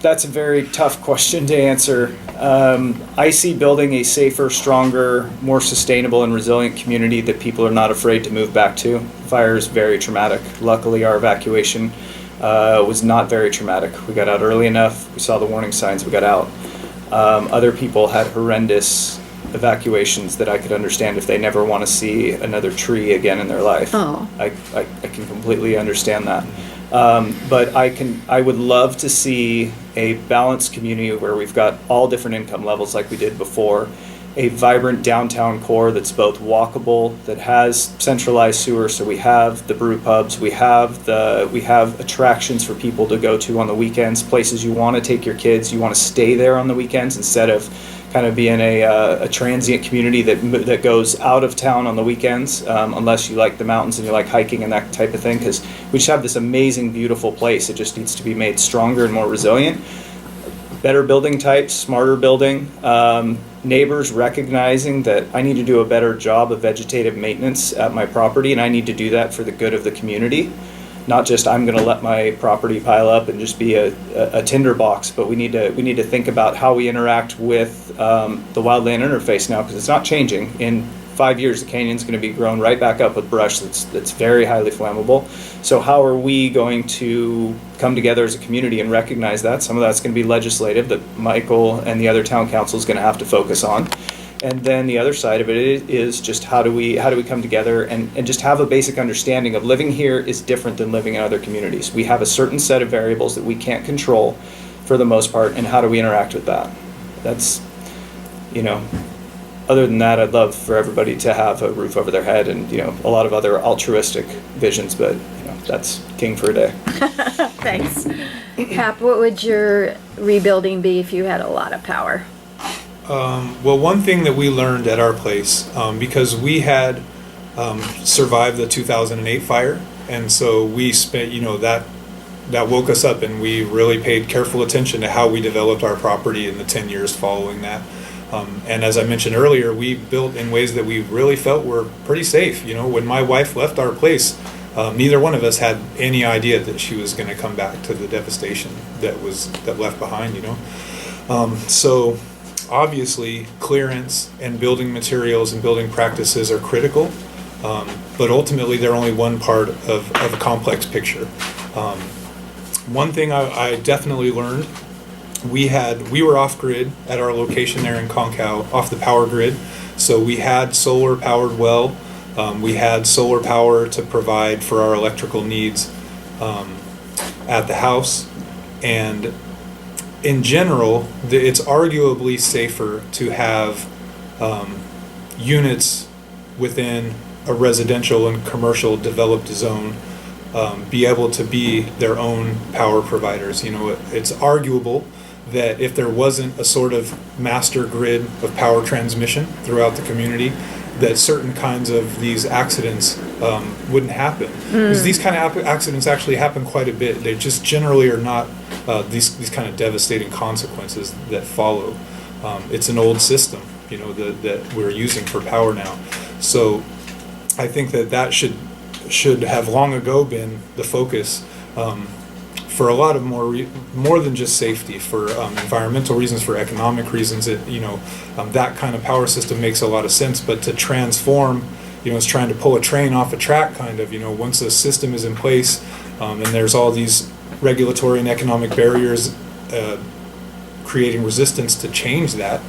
S4: That's a very tough question to answer. I see building a safer, stronger, more sustainable and resilient community that people are not afraid to move back to. Fire is very traumatic. Luckily, our evacuation was not very traumatic. We got out early enough. We saw the warning signs. We got out. Other people had horrendous evacuations that I could understand if they never want to see another tree again in their life.
S2: Oh.
S4: I can completely understand that. But I would love to see a balanced community where we've got all different income levels like we did before, a vibrant downtown core that's both walkable, that has centralized sewer, so we have the brew pubs, we have attractions for people to go to on the weekends, places you want to take your kids, you want to stay there on the weekends instead of kind of being a transient community that goes out of town on the weekends, unless you like the mountains and you like hiking and that type of thing, because we just have this amazing, beautiful place. It just needs to be made stronger and more resilient. Better building types, smarter building, neighbors recognizing that I need to do a better job of vegetative maintenance at my property, and I need to do that for the good of the community. Not just I'm going to let my property pile up and just be a tinderbox, but we need to think about how we interact with the wildland interface now, because it's not changing. In 5 years, the canyon's going to be grown right back up with brush that's very highly flammable. So how are we going to come together as a community and recognize that? Some of that's going to be legislative that Michael and the other town council is going to have to focus on. And then the other side of it is just how do we come together and just have a basic understanding of living here is different than living in other communities. We have a certain set of variables that we can't control for the most part, and how do we interact with that? That's, other than that, I'd love for everybody to have a roof over their head and, a lot of other altruistic visions, but, that's king for a day.
S2: Thanks. Hap, what would your rebuilding be if you had a lot of power?
S3: Well, one thing that we learned at our place, because we had survived the 2008 fire, and so we spent, that woke us up, and we really paid careful attention to how we developed our property in the 10 years following that. And as I mentioned earlier, we built in ways that we really felt were pretty safe. When my wife left our place, neither one of us had any idea that she was going to come back to the devastation that left behind. So obviously, clearance and building materials and building practices are critical, but ultimately they're only one part of a complex picture. One thing I definitely learned, we were off grid at our location there in Concow, off the power grid, so we had solar powered well. We had solar power to provide for our electrical needs at the house, and in general, it's arguably safer to have units within a residential and commercial developed zone be able to be their own power providers. It's arguable that if there wasn't a sort of master grid of power transmission throughout the community, that certain kinds of these accidents wouldn't happen. Because these kind of accidents actually happen quite a bit. They just generally are not these kind of devastating consequences that follow. It's an old system, that we're using for power now. So I think that should have long ago been the focus for a lot of more than just safety, for environmental reasons, for economic reasons. That kind of power system makes a lot of sense. But to transform, it's trying to pull a train off a track, kind of. Once a system is in place, and there's all these regulatory and economic barriers creating resistance to change that,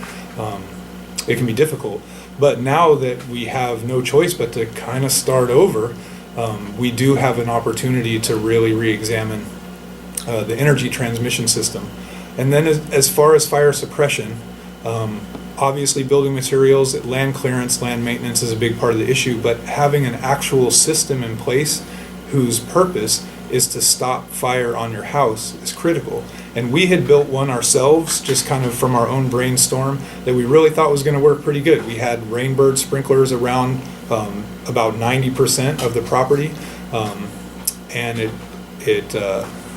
S3: it can be difficult. But now that we have no choice but to kind of start over, we do have an opportunity to really re-examine the energy transmission system. And then as far as fire suppression, obviously building materials, land clearance, land maintenance is a big part of the issue, but having an actual system in place whose purpose is to stop fire on your house is critical. And we had built one ourselves, just kind of from our own brainstorm, that we really thought was going to work pretty good. We had rainbird sprinklers around about 90% of the property, and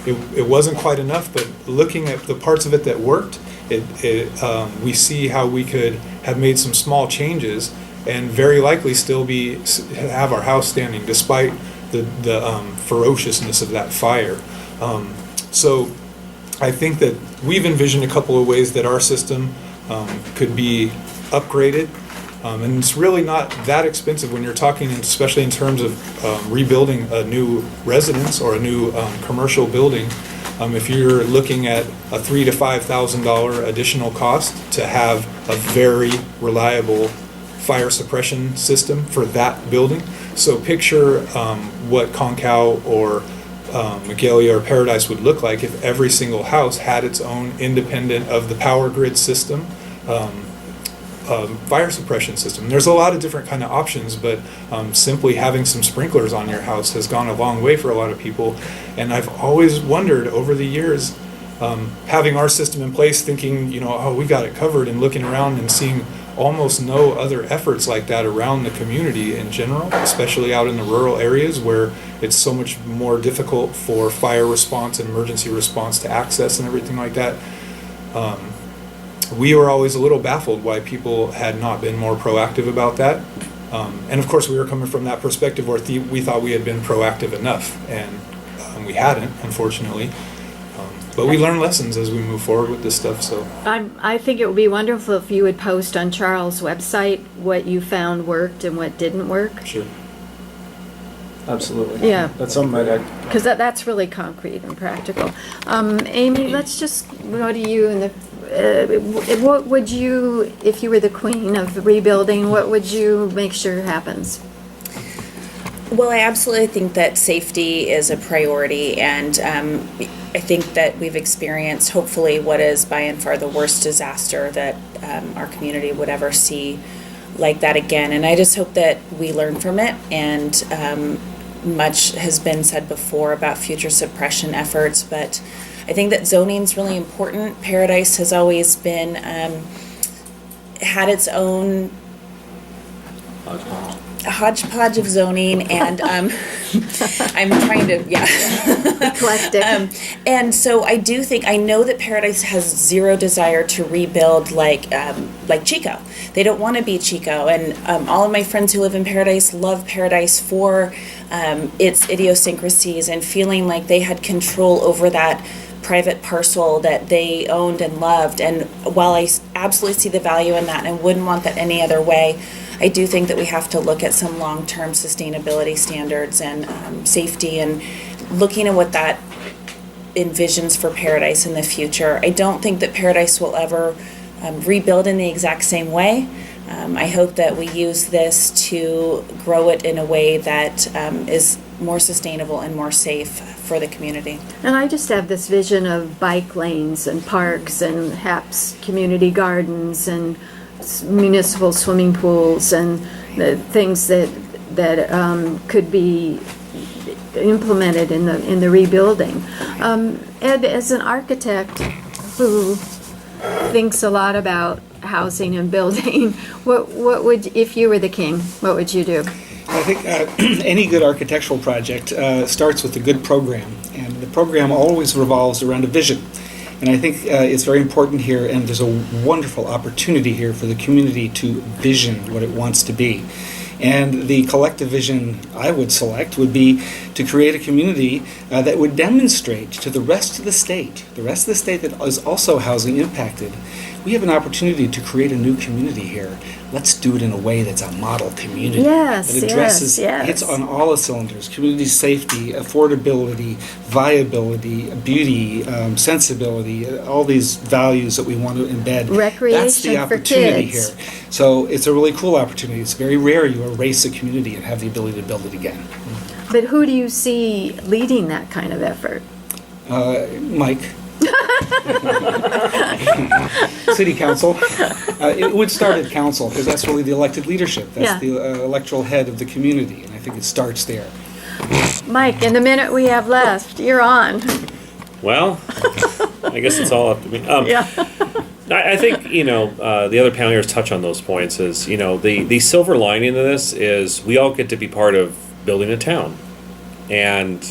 S3: it wasn't quite enough, but looking at the parts of it that worked, we see how we could have made some small changes and very likely still have our house standing despite the ferociousness of that fire. So I think that we've envisioned a couple of ways that our system could be upgraded. And it's really not that expensive when you're talking, especially in terms of rebuilding a new residence or a new commercial building. If you're looking at a $3,000 to $5,000 additional cost to have a very reliable fire suppression system for that building. So picture what Concow or Magalia or Paradise would look like if every single house had its own independent of the power grid system fire suppression system. There's a lot of different kind of options, but simply having some sprinklers on your house has gone a long way for a lot of people. And I've always wondered over the years, having our system in place, thinking, oh, we got it covered, and looking around and seeing almost no other efforts like that around the community in general, especially out in the rural areas where it's so much more difficult for fire response and emergency response to access and everything like that. We were always a little baffled why people had not been more proactive about that. And of course we were coming from that perspective where we thought we had been proactive enough, and we hadn't, unfortunately. But we learn lessons as we move forward with this stuff. So
S2: I think it would be wonderful if you would post on Charles' website what you found worked and what didn't work.
S3: Sure.
S4: Absolutely.
S2: Yeah.
S4: That's something I'd
S2: Because that's really concrete and practical. Amy, let's just go to you. What would you, if you were the queen of the rebuilding, what would you make sure happens?
S5: Well, I absolutely think that safety is a priority, and I think that we've experienced, hopefully, what is by and far the worst disaster that our community would ever see like that again. And I just hope that we learn from it, and much has been said before about future suppression efforts, but I think that zoning is really important. Paradise has always been, had its own hodgepodge of zoning, and I'm trying to,
S2: Eclectic.
S5: And so I do think, I know that Paradise has zero desire to rebuild like Chico. They don't want to be Chico, and all of my friends who live in Paradise love Paradise for its idiosyncrasies and feeling like they had control over that private parcel that they owned and loved. And while I absolutely see the value in that and wouldn't want that any other way, I do think that we have to look at some long-term sustainability standards and safety, and looking at what that envisions for Paradise in the future. I don't think that Paradise will ever rebuild in the exact same way. I hope that we use this to grow it in a way that is more sustainable and more safe for the community.
S2: And I just have this vision of bike lanes and parks and HAPS community gardens and municipal swimming pools and the things that could be implemented in the rebuilding. Ed, as an architect who thinks a lot about housing and building, what would, if you were the king, what would you do?
S6: I think any good architectural project starts with a good program, and the program always revolves around a vision. And I think it's very important here, and there's a wonderful opportunity here for the community to vision what it wants to be. And the collective vision I would select would be to create a community that would demonstrate to the rest of the state that is also housing impacted, we have an opportunity to create a new community here. Let's do it in a way that's a model community.
S2: Yes,
S6: that addresses,
S2: yes.
S6: hits on all the cylinders: community safety, affordability, viability, beauty, sensibility, all these values that we want to embed.
S2: Recreation
S6: That's the
S2: for
S6: opportunity
S2: kids.
S6: here. So it's a really cool opportunity. It's very rare you erase a community and have the ability to build it again.
S2: But who do you see leading that kind of effort?
S6: Mike. City council. It would start at council because that's really the elected leadership. That's
S2: Yeah.
S6: the electoral head of the community, and I think it starts there.
S2: Mike, in the minute we have left, you're on.
S1: Well, I guess it's all up to me.
S2: Yeah.
S1: I think, the other paneliers touch on those points is, the silver lining of this is we all get to be part of building a town. And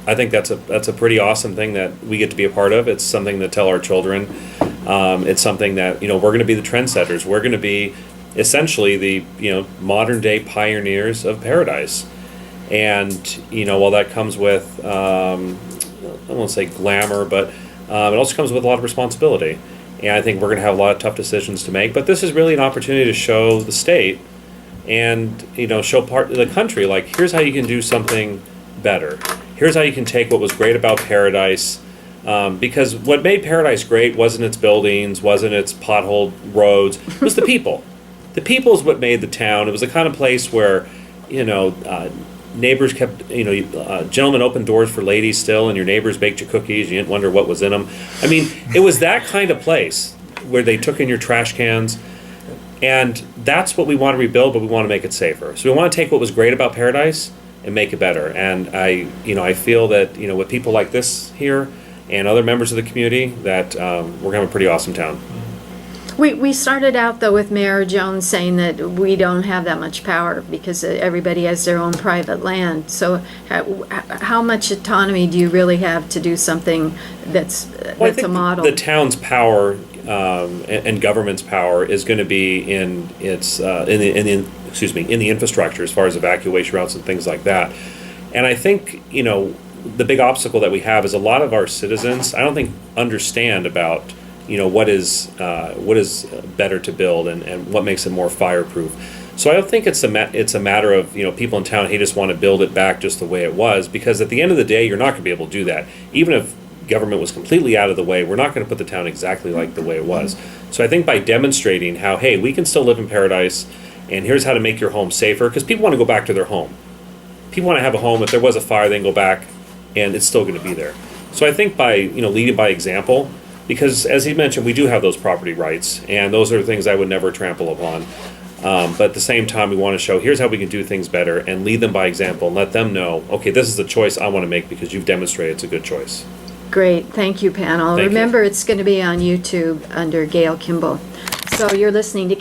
S1: I think that's a pretty awesome thing that we get to be a part of. It's something to tell our children. It's something that, we're going to be the trendsetters. We're going to be essentially the, modern day pioneers of paradise. And, while that comes with, I won't say glamour, but it also comes with a lot of responsibility. And I think we're going to have a lot of tough decisions to make. But this is really an opportunity to show the state and, show part of the country, like, here's how you can do something better. Here's how you can take what was great about Paradise. Because what made Paradise great wasn't its buildings, wasn't its potholed roads, it was the people. The people is what made the town. It was the kind of place where, neighbors kept, gentlemen opened doors for ladies still, and your neighbors baked your cookies. You didn't wonder what was in them. I mean, it was that kind of place where they took in your trash cans, and that's what we want to rebuild, but we want to make it safer. So we want to take what was great about Paradise and make it better. And I feel that, with people like this here and other members of the community, that we're going to have a pretty awesome town.
S2: We started out, though, with Mayor Jones saying that we don't have that much power because everybody has their own private land. So how much autonomy do you really have to do something that's
S1: Well, I think
S2: a model?
S1: the town's power and government's power is going to be in its in the infrastructure as far as evacuation routes and things like that. And I think the big obstacle that we have is a lot of our citizens, I don't think, understand about what is better to build and what makes it more fireproof. So I don't think it's a matter of people in town, hey, just want to build it back just the way it was, because at the end of the day you're not going to be able to do that. Even if government was completely out of the way, we're not going to put the town exactly like the way it was. So I think by demonstrating how, hey, we can still live in Paradise, and here's how to make your home safer, because people want to go back to their home. People want to have a home. If there was a fire, they can go back and it's still going to be there. So I think by leading by example, because as he mentioned, we do have those property rights, and those are things I would never trample upon. But at the same time, we want to show here's how we can do things better and lead them by example and let them know, okay, this is the choice I want to make because you've demonstrated it's a good choice.
S2: Great, thank you, panel.
S1: Thank you.
S2: Remember, it's going to be on YouTube under Gail Kimball. So you're listening to